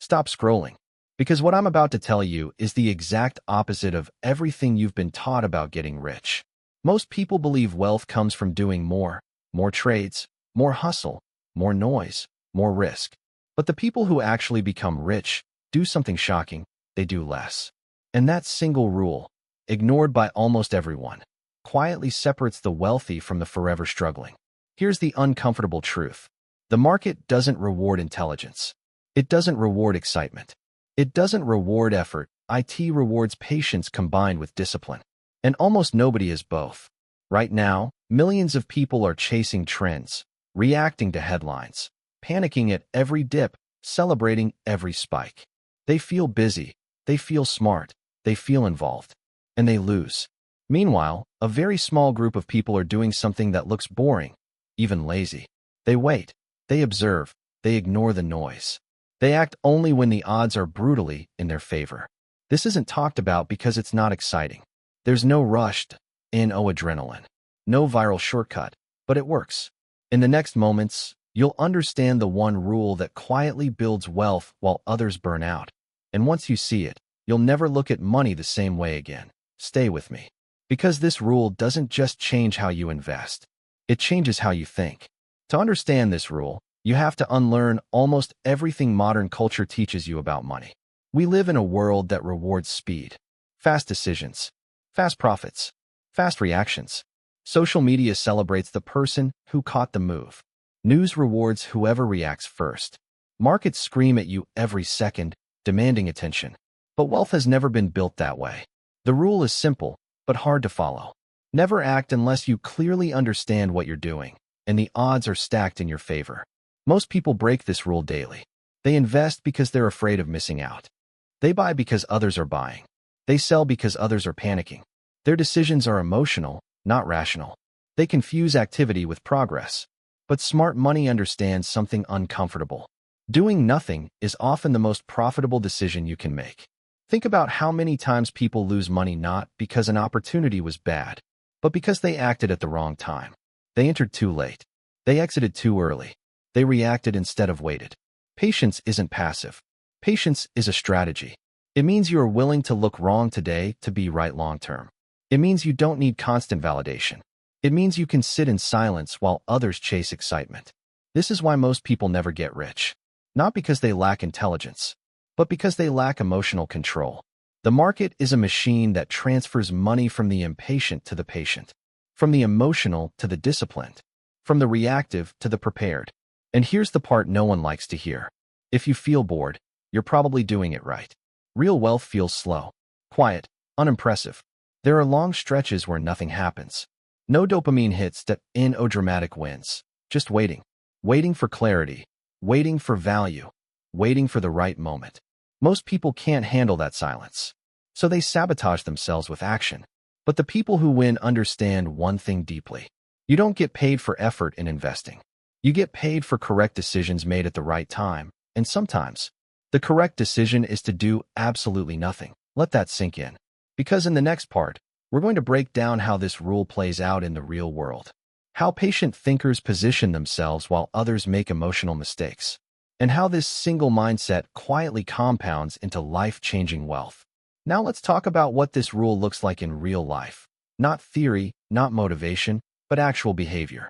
Stop scrolling. Because what I'm about to tell you is the exact opposite of everything you've been taught about getting rich. Most people believe wealth comes from doing more trades, more hustle, more noise, more risk. But the people who actually become rich do something shocking. They do less. And that single rule, ignored by almost everyone, quietly separates the wealthy from the forever struggling. Here's the uncomfortable truth. The market doesn't reward intelligence. It doesn't reward excitement. It doesn't reward effort. It rewards patience combined with discipline. And almost nobody is both. Right now, millions of people are chasing trends, reacting to headlines, panicking at every dip, celebrating every spike. They feel busy, they feel smart, they feel involved, and they lose. Meanwhile, a very small group of people are doing something that looks boring, even lazy. They wait, they observe, they ignore the noise. They act only when the odds are brutally in their favor. This isn't talked about because it's not exciting. There's no rushed, adrenaline, no viral shortcut, but it works. In the next moments, you'll understand the one rule that quietly builds wealth while others burn out. And once you see it, you'll never look at money the same way again. Stay with me. Because this rule doesn't just change how you invest. It changes how you think. To understand this rule, you have to unlearn almost everything modern culture teaches you about money. We live in a world that rewards speed, fast decisions, fast profits, fast reactions. Social media celebrates the person who caught the move. News rewards whoever reacts first. Markets scream at you every second, demanding attention. But wealth has never been built that way. The rule is simple, but hard to follow. Never act unless you clearly understand what you're doing, and the odds are stacked in your favor. Most people break this rule daily. They invest because they're afraid of missing out. They buy because others are buying. They sell because others are panicking. Their decisions are emotional, not rational. They confuse activity with progress. But smart money understands something uncomfortable. Doing nothing is often the most profitable decision you can make. Think about how many times people lose money not because an opportunity was bad, but because they acted at the wrong time. They entered too late. They exited too early. They reacted instead of waited. Patience isn't passive. Patience is a strategy. It means you are willing to look wrong today to be right long-term. It means you don't need constant validation. It means you can sit in silence while others chase excitement. This is why most people never get rich. Not because they lack intelligence, but because they lack emotional control. The market is a machine that transfers money from the impatient to the patient, from the emotional to the disciplined, from the reactive to the prepared. And here's the part no one likes to hear. If you feel bored, you're probably doing it right. Real wealth feels slow, quiet, unimpressive. There are long stretches where nothing happens. No dopamine hits that dramatic wins. Just waiting. Waiting for clarity. Waiting for value. Waiting for the right moment. Most people can't handle that silence. So they sabotage themselves with action. But the people who win understand one thing deeply. You don't get paid for effort in investing. You get paid for correct decisions made at the right time, and sometimes, the correct decision is to do absolutely nothing. Let that sink in. Because in the next part, we're going to break down how this rule plays out in the real world, how patient thinkers position themselves while others make emotional mistakes, and how this single mindset quietly compounds into life-changing wealth. Now let's talk about what this rule looks like in real life. Not theory, not motivation, but actual behavior.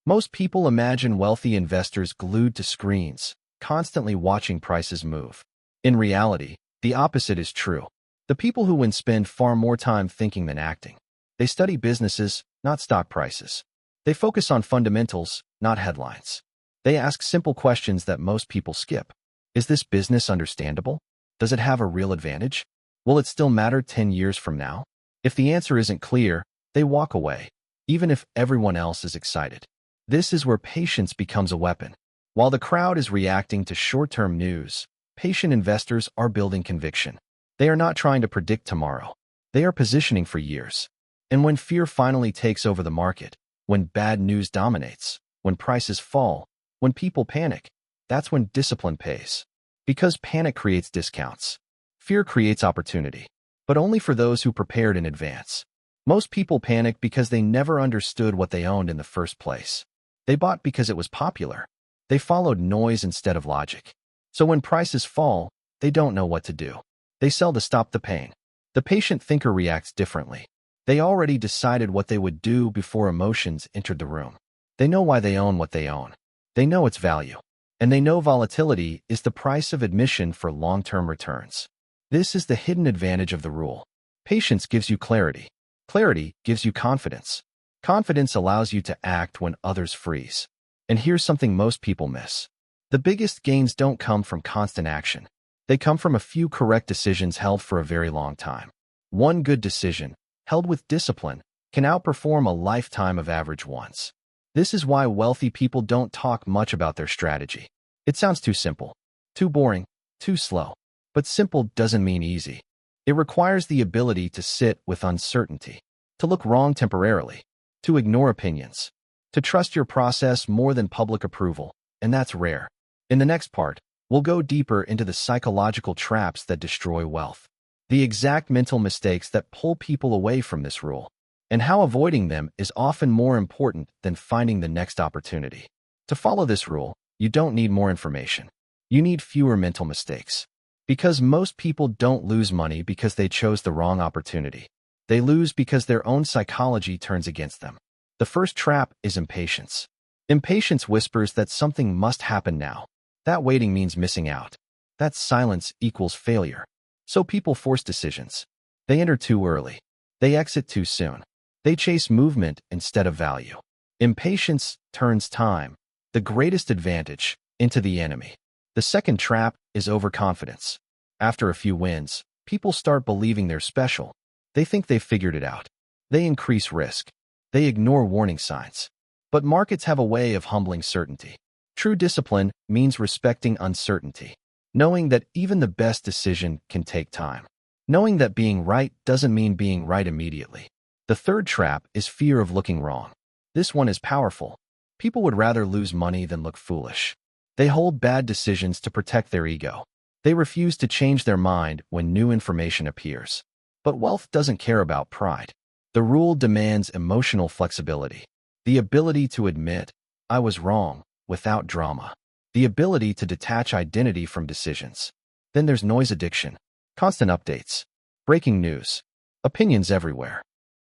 Most people imagine wealthy investors glued to screens, constantly watching prices move. In reality, the opposite is true. The people who win spend far more time thinking than acting. They study businesses, not stock prices. They focus on fundamentals, not headlines. They ask simple questions that most people skip. Is this business understandable? Does it have a real advantage? Will it still matter 10 years from now? If the answer isn't clear, they walk away, even if everyone else is excited. This is where patience becomes a weapon. While the crowd is reacting to short-term news, patient investors are building conviction. They are not trying to predict tomorrow. They are positioning for years. And when fear finally takes over the market, when bad news dominates, when prices fall, when people panic, that's when discipline pays. Because panic creates discounts. Fear creates opportunity, but only for those who prepared in advance. Most people panic because they never understood what they owned in the first place. They bought because it was popular. They followed noise instead of logic. So when prices fall, they don't know what to do. They sell to stop the pain. The patient thinker reacts differently. They already decided what they would do before emotions entered the room. They know why they own what they own. They know its value. And they know volatility is the price of admission for long-term returns. This is the hidden advantage of the rule. Patience gives you clarity. Clarity gives you confidence. Confidence allows you to act when others freeze. And here's something most people miss. The biggest gains don't come from constant action. They come from a few correct decisions held for a very long time. One good decision, held with discipline, can outperform a lifetime of average ones. This is why wealthy people don't talk much about their strategy. It sounds too simple, too boring, too slow. But simple doesn't mean easy. It requires the ability to sit with uncertainty, to look wrong temporarily, to ignore opinions, to trust your process more than public approval, and that's rare. In the next part, we'll go deeper into the psychological traps that destroy wealth, the exact mental mistakes that pull people away from this rule, and how avoiding them is often more important than finding the next opportunity. To follow this rule, you don't need more information. You need fewer mental mistakes. Because most people don't lose money because they chose the wrong opportunity. They lose because their own psychology turns against them. The first trap is impatience. Impatience whispers that something must happen now. That waiting means missing out. That silence equals failure. So people force decisions. They enter too early. They exit too soon. They chase movement instead of value. Impatience turns time, the greatest advantage, into the enemy. The second trap is overconfidence. After a few wins, people start believing they're special. They think they've figured it out. They increase risk. They ignore warning signs. But markets have a way of humbling certainty. True discipline means respecting uncertainty, knowing that even the best decision can take time, knowing that being right doesn't mean being right immediately. The third trap is fear of looking wrong. This one is powerful. People would rather lose money than look foolish. They hold bad decisions to protect their ego. They refuse to change their mind when new information appears. But wealth doesn't care about pride. The rule demands emotional flexibility, the ability to admit, I was wrong, without drama, the ability to detach identity from decisions. Then there's noise addiction, constant updates, breaking news, opinions everywhere.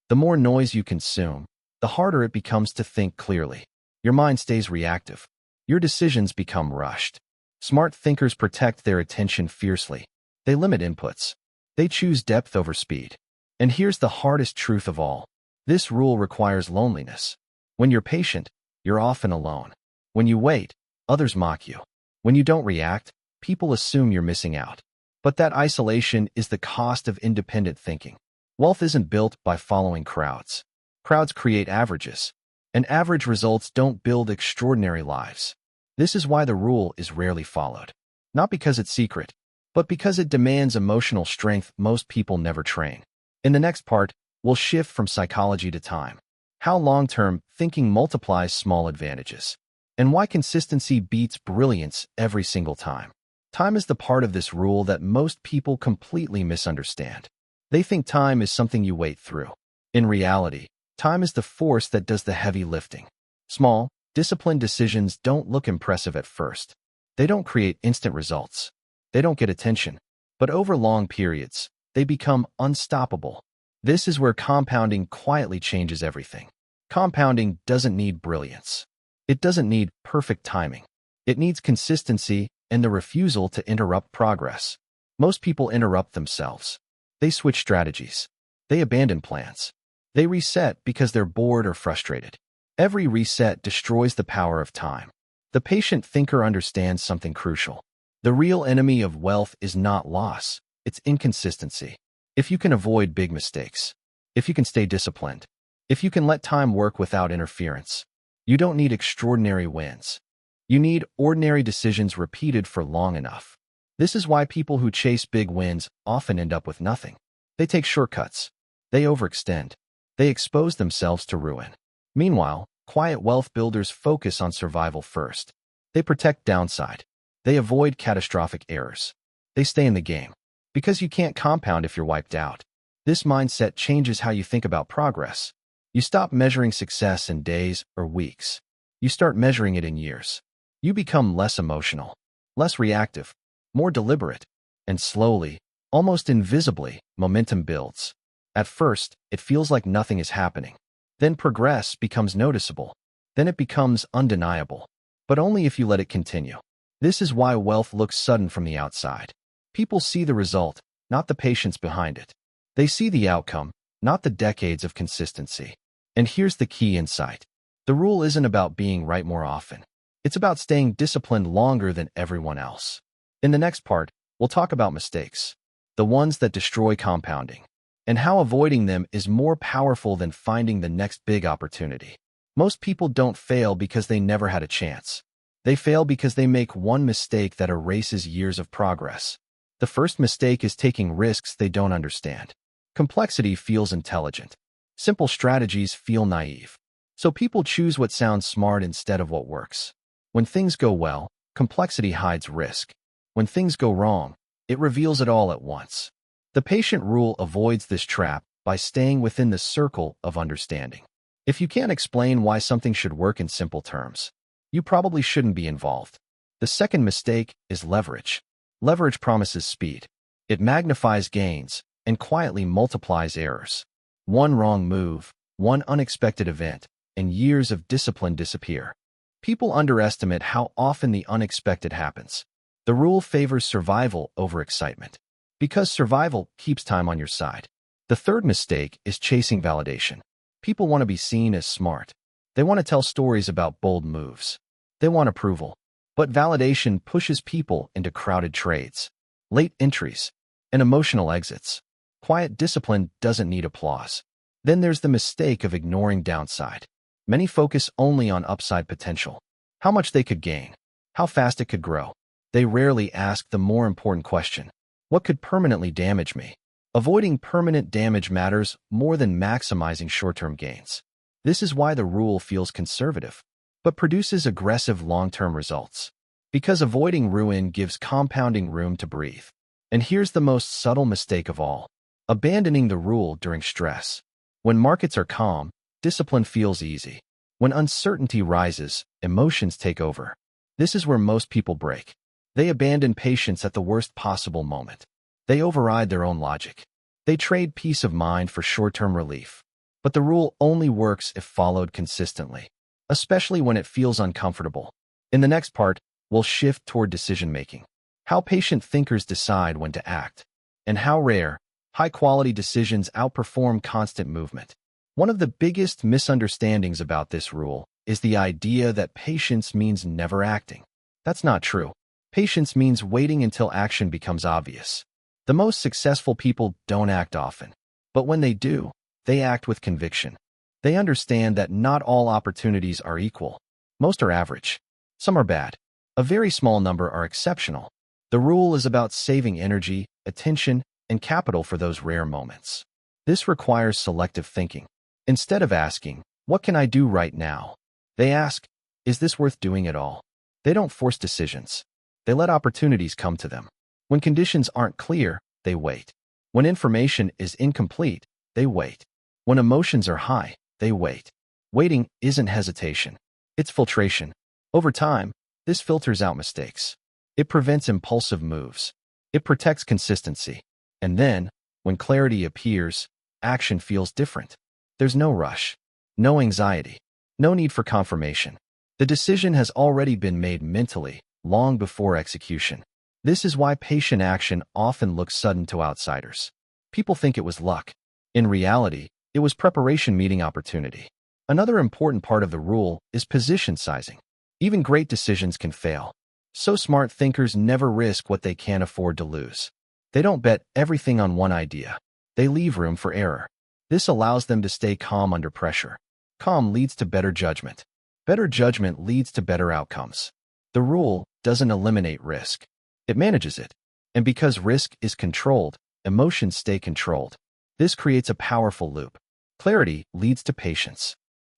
The more noise you consume, the harder it becomes to think clearly. Your mind stays reactive. Your decisions become rushed. Smart thinkers protect their attention fiercely. They limit inputs. They choose depth over speed. And here's the hardest truth of all. This rule requires loneliness. When you're patient, you're often alone. When you wait, others mock you. When you don't react, people assume you're missing out. But that isolation is the cost of independent thinking. Wealth isn't built by following crowds. Crowds create averages. And average results don't build extraordinary lives. This is why the rule is rarely followed. Not because it's secret, but because it demands emotional strength most people never train. In the next part, we'll shift from psychology to time, how long-term thinking multiplies small advantages, and why consistency beats brilliance every single time. Time is the part of this rule that most people completely misunderstand. They think time is something you wait through. In reality, time is the force that does the heavy lifting. Small, disciplined decisions don't look impressive at first. They don't create instant results. They don't get attention. But over long periods, they become unstoppable. This is where compounding quietly changes everything. Compounding doesn't need brilliance. It doesn't need perfect timing. It needs consistency and the refusal to interrupt progress. Most people interrupt themselves. They switch strategies. They abandon plans. They reset because they're bored or frustrated. Every reset destroys the power of time. The patient thinker understands something crucial. The real enemy of wealth is not loss, it's inconsistency. If you can avoid big mistakes, if you can stay disciplined, if you can let time work without interference, you don't need extraordinary wins. You need ordinary decisions repeated for long enough. This is why people who chase big wins often end up with nothing. They take shortcuts. They overextend. They expose themselves to ruin. Meanwhile, quiet wealth builders focus on survival first. They protect downside. They avoid catastrophic errors. They stay in the game. Because you can't compound if you're wiped out. This mindset changes how you think about progress. You stop measuring success in days or weeks. You start measuring it in years. You become less emotional, less reactive, more deliberate. And slowly, almost invisibly, momentum builds. At first, it feels like nothing is happening. Then progress becomes noticeable. Then it becomes undeniable. But only if you let it continue. This is why wealth looks sudden from the outside. People see the result, not the patience behind it. They see the outcome, not the decades of consistency. And here's the key insight. The rule isn't about being right more often. It's about staying disciplined longer than everyone else. In the next part, we'll talk about mistakes, the ones that destroy compounding, and how avoiding them is more powerful than finding the next big opportunity. Most people don't fail because they never had a chance. They fail because they make one mistake that erases years of progress. The first mistake is taking risks they don't understand. Complexity feels intelligent. Simple strategies feel naive. So people choose what sounds smart instead of what works. When things go well, complexity hides risk. When things go wrong, it reveals it all at once. The patient rule avoids this trap by staying within the circle of understanding. If you can't explain why something should work in simple terms, you probably shouldn't be involved. The second mistake is leverage. Leverage promises speed. It magnifies gains and quietly multiplies errors. One wrong move, one unexpected event, and years of discipline disappear. People underestimate how often the unexpected happens. The rule favors survival over excitement, because survival keeps time on your side. The third mistake is chasing validation. People want to be seen as smart. They want to tell stories about bold moves. They want approval. But validation pushes people into crowded trades, late entries, and emotional exits. Quiet discipline doesn't need applause. Then there's the mistake of ignoring downside. Many focus only on upside potential, how much they could gain, how fast it could grow. They rarely ask the more important question: what could permanently damage me? Avoiding permanent damage matters more than maximizing short-term gains. This is why the rule feels conservative, but produces aggressive long-term results. Because avoiding ruin gives compounding room to breathe. And here's the most subtle mistake of all: abandoning the rule during stress. When markets are calm, discipline feels easy. When uncertainty rises, emotions take over. This is where most people break. They abandon patience at the worst possible moment. They override their own logic. They trade peace of mind for short-term relief. But the rule only works if followed consistently, especially when it feels uncomfortable. In the next part, we'll shift toward decision-making. How patient thinkers decide when to act, and how rare, high-quality decisions outperform constant movement. One of the biggest misunderstandings about this rule is the idea that patience means never acting. That's not true. Patience means waiting until action becomes obvious. The most successful people don't act often, but when they do, they act with conviction. They understand that not all opportunities are equal. Most are average. Some are bad. A very small number are exceptional. The rule is about saving energy, attention, and capital for those rare moments. This requires selective thinking. Instead of asking, "What can I do right now?" they ask, "Is this worth doing at all?" They don't force decisions. They let opportunities come to them. When conditions aren't clear, they wait. When information is incomplete, they wait. When emotions are high, they wait. Waiting isn't hesitation. It's filtration. Over time, this filters out mistakes. It prevents impulsive moves. It protects consistency. And then, when clarity appears, action feels different. There's no rush, no anxiety, no need for confirmation. The decision has already been made mentally, long before execution. This is why patient action often looks sudden to outsiders. People think it was luck. In reality, it was preparation meeting opportunity. Another important part of the rule is position sizing. Even great decisions can fail. So smart thinkers never risk what they can't afford to lose. They don't bet everything on one idea. They leave room for error. This allows them to stay calm under pressure. Calm leads to better judgment. Better judgment leads to better outcomes. The rule doesn't eliminate risk. It manages it. And because risk is controlled, emotions stay controlled. This creates a powerful loop. Clarity leads to patience.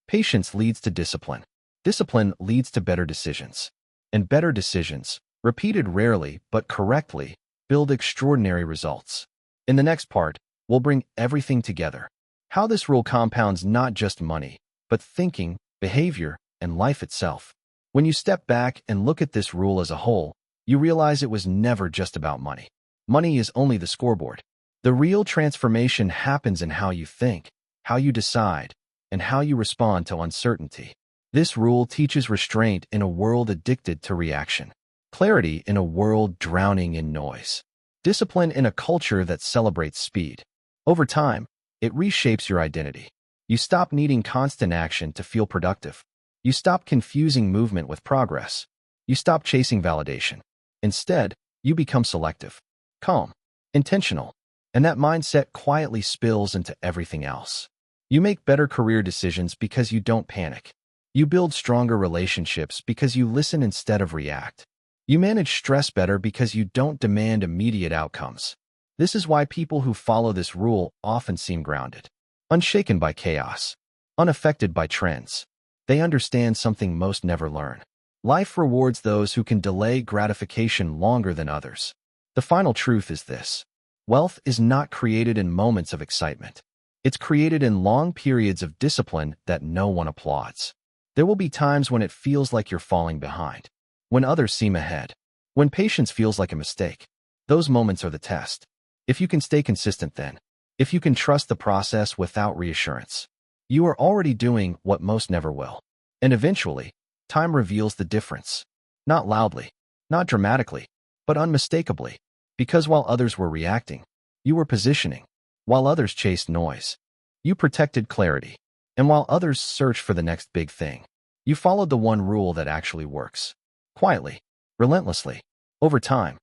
Patience leads to discipline. Discipline leads to better decisions. And better decisions, repeated rarely but correctly, build extraordinary results. In the next part, we'll bring everything together. How this rule compounds not just money, but thinking, behavior, and life itself. When you step back and look at this rule as a whole, you realize it was never just about money. Money is only the scoreboard. The real transformation happens in how you think, how you decide, and how you respond to uncertainty. This rule teaches restraint in a world addicted to reaction, clarity in a world drowning in noise, discipline in a culture that celebrates speed. Over time, it reshapes your identity. You stop needing constant action to feel productive. You stop confusing movement with progress. You stop chasing validation. Instead, you become selective, calm, intentional, and that mindset quietly spills into everything else. You make better career decisions because you don't panic. You build stronger relationships because you listen instead of react. You manage stress better because you don't demand immediate outcomes. This is why people who follow this rule often seem grounded, unshaken by chaos, unaffected by trends. They understand something most never learn. Life rewards those who can delay gratification longer than others. The final truth is this: wealth is not created in moments of excitement. It's created in long periods of discipline that no one applauds. There will be times when it feels like you're falling behind, when others seem ahead, when patience feels like a mistake. Those moments are the test. If you can stay consistent then, if you can trust the process without reassurance, you are already doing what most never will. And eventually, time reveals the difference. Not loudly, not dramatically, but unmistakably. Because while others were reacting, you were positioning. While others chased noise, you protected clarity. And while others searched for the next big thing, you followed the one rule that actually works. Quietly, relentlessly, over time.